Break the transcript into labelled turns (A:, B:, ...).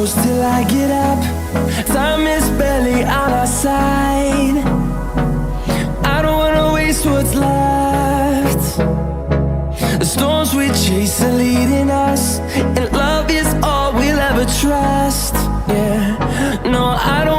A: close till I get up. Time is barely on our side. I don't wanna waste what's left. The storms we chase are leading us, and love is all we'll ever trust. Yeah, no, I don't